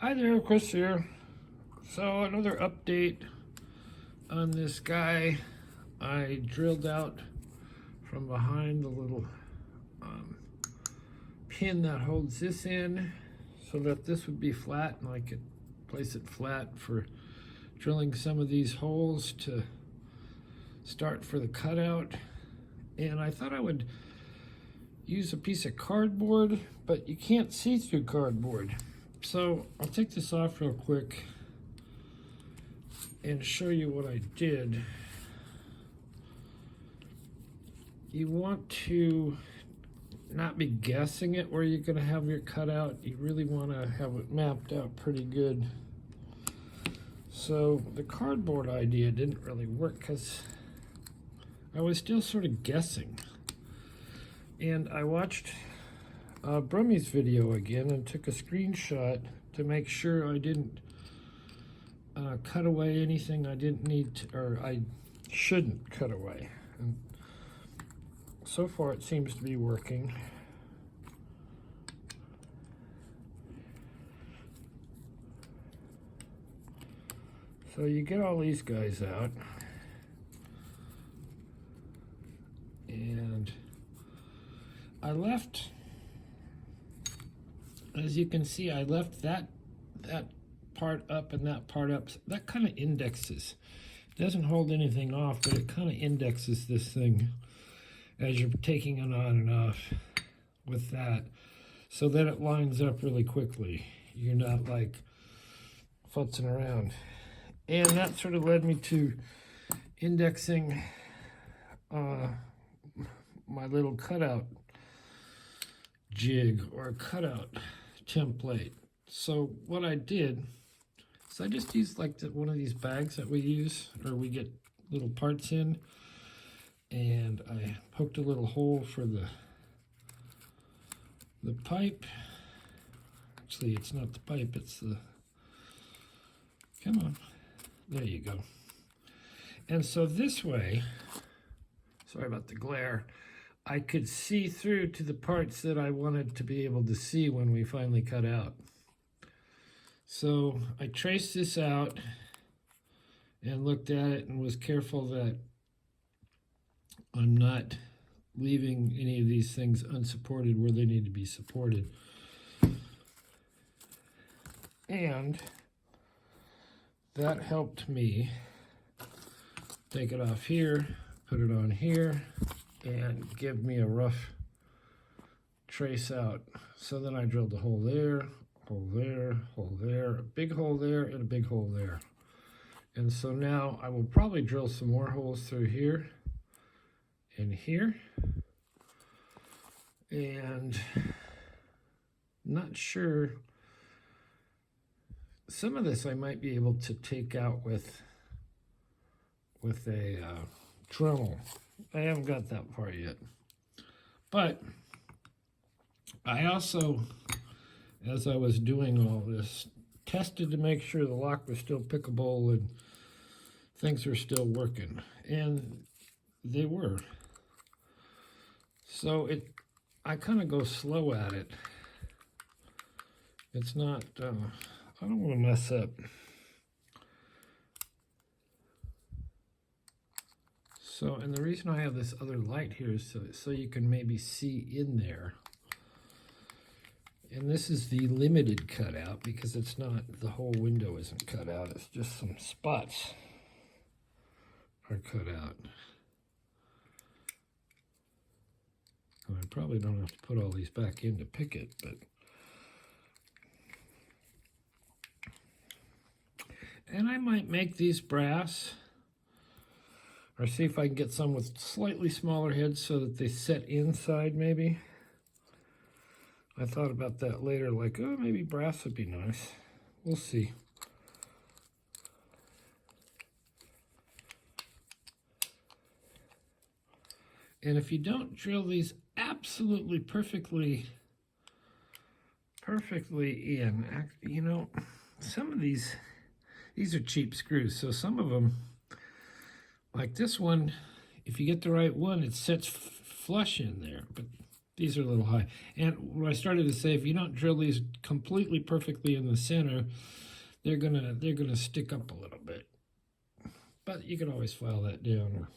Hi there, Chris here. So another update on this guy. I drilled out from behind the little pin that holds this in so that this would be flat and I could place it flat for drilling some of these holes to start for the cutout. And I thought I would use a piece of cardboard, but you can't see through cardboard. So I'll take this off real quick and show you what I did. You want to not be guessing it where you're going to have your cutout. You really want to have it mapped out pretty good. So the cardboard idea didn't really work because I was still sort of guessing. And I watched Brummy's video again and took a screenshot to make sure I didn't cut away anything I didn't need to, or I shouldn't cut away. And so far it seems to be working. So you get all these guys out, and I left, as you can see, I left that part up and that part up. That kind of indexes. It doesn't hold anything off, but it kind of indexes this thing as you're taking it on and off with that, so that it lines up really quickly. You're not like futzing around. And that sort of led me to indexing my little cutout jig or cutout template. So what I did is I just used like one of these bags that we use, or we get little parts in, and I poked a little hole for the pipe. Actually, it's not the pipe, it's the, come on, there you go. And so this way, sorry about the glare, I could see through to the parts that I wanted to be able to see when we finally cut out. So I traced this out and looked at it and was careful that I'm not leaving any of these things unsupported where they need to be supported. And that helped me take it off here, put it on here, and give me a rough trace out. So then I drilled a hole there, hole there, hole there, a big hole there, and a big hole there. And so now I will probably drill some more holes through here and here. And not sure, some of this I might be able to take out with a Dremel. I haven't got that far yet. But I also, as I was doing all this, tested to make sure the lock was still pickable and things were still working. And they were. So I kind of go slow at it. It's not, I don't want to mess up. So, and the reason I have this other light here is so you can maybe see in there. And this is the limited cutout because it's not, the whole window isn't cut out. It's just some spots are cut out. And I probably don't have to put all these back in to pick it, but. And I might make these brass, or see if I can get some with slightly smaller heads so that they set inside maybe. I thought about that later, like, oh, maybe brass would be nice. We'll see. And if you don't drill these absolutely perfectly in, you know, some of these are cheap screws. So some of them, like this one, if you get the right one, it sets flush in there. But These are a little high. And when I started to say, if you don't drill these completely perfectly in the center, they're gonna stick up a little bit. But you can always file that down or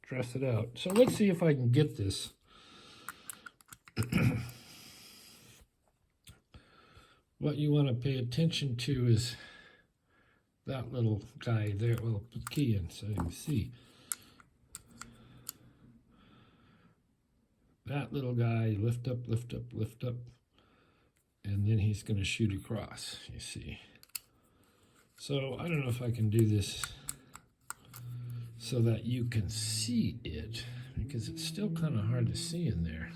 dress it out. So let's see if I can get this. What you want to pay attention to is that little guy there. Well, put the key in so you can see. That little guy, lift up, lift up, lift up. And then he's going to shoot across, you see. So I don't know if I can do this so that you can see it, because it's still kind of hard to see in there.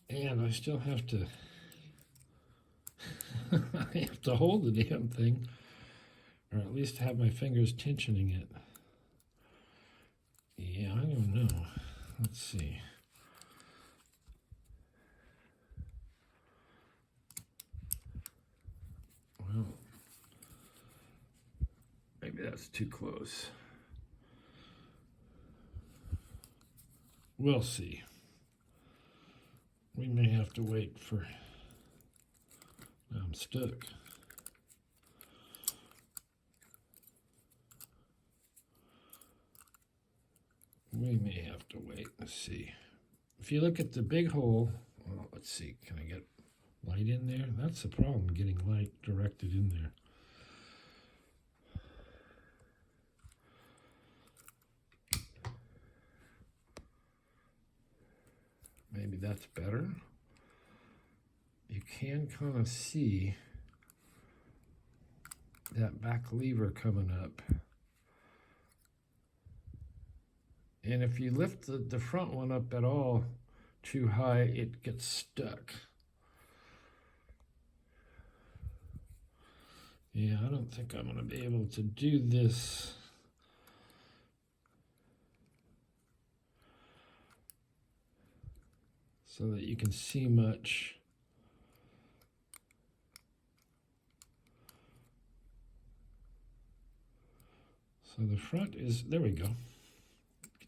And I still have to, I have to hold the damn thing, or at least have my fingers tensioning it. Yeah, I don't know. Let's see. Well, maybe that's too close. We'll see. We may have to wait for... Now I'm stuck. We may have to wait. Let's see. If you look at the big hole, well, let's see. Can I get light in there? That's the problem, getting light directed in there. Maybe that's better. You can kind of see that back lever coming up. And if you lift the front one up at all too high, it gets stuck. Yeah, I don't think I'm going to be able to do this. So that you can see much. So the front is, there we go.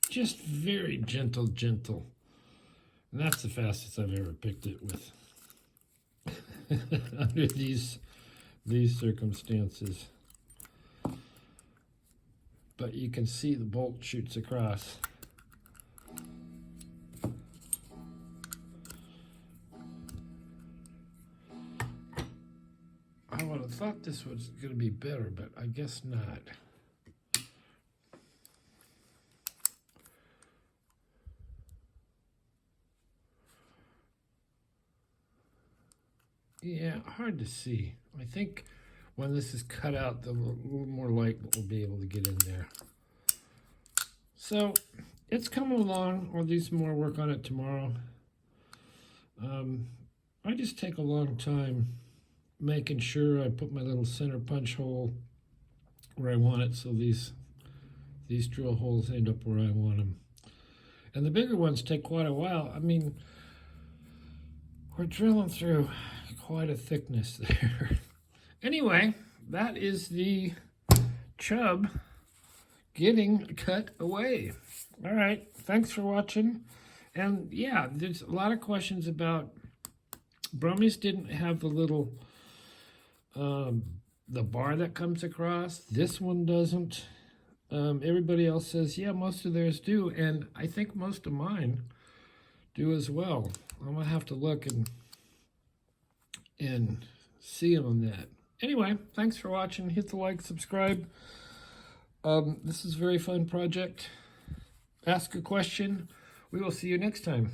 Just very gentle, gentle. And that's the fastest I've ever picked it with. Under these circumstances. But you can see the bolt shoots across. I would have thought this was going to be better, but I guess not. Yeah, hard to see. I think when this is cut out, a little more light will be able to get in there. So it's coming along. I'll do some more work on it tomorrow. I just take a long time making sure I put my little center punch hole where I want it, so these drill holes end up where I want them. And the bigger ones take quite a while. I mean, we're drilling through quite a thickness there. Anyway, that is the Chubb getting cut away. All right, thanks for watching. And yeah, there's a lot of questions about Brummies didn't have the little the bar that comes across. This one doesn't. Everybody else says, yeah, most of theirs do, and I think most of mine do as well. I'm gonna have to look and see on that. Anyway, thanks for watching. Hit the like, subscribe. This is a very fun project. Ask a question. We will see you next time.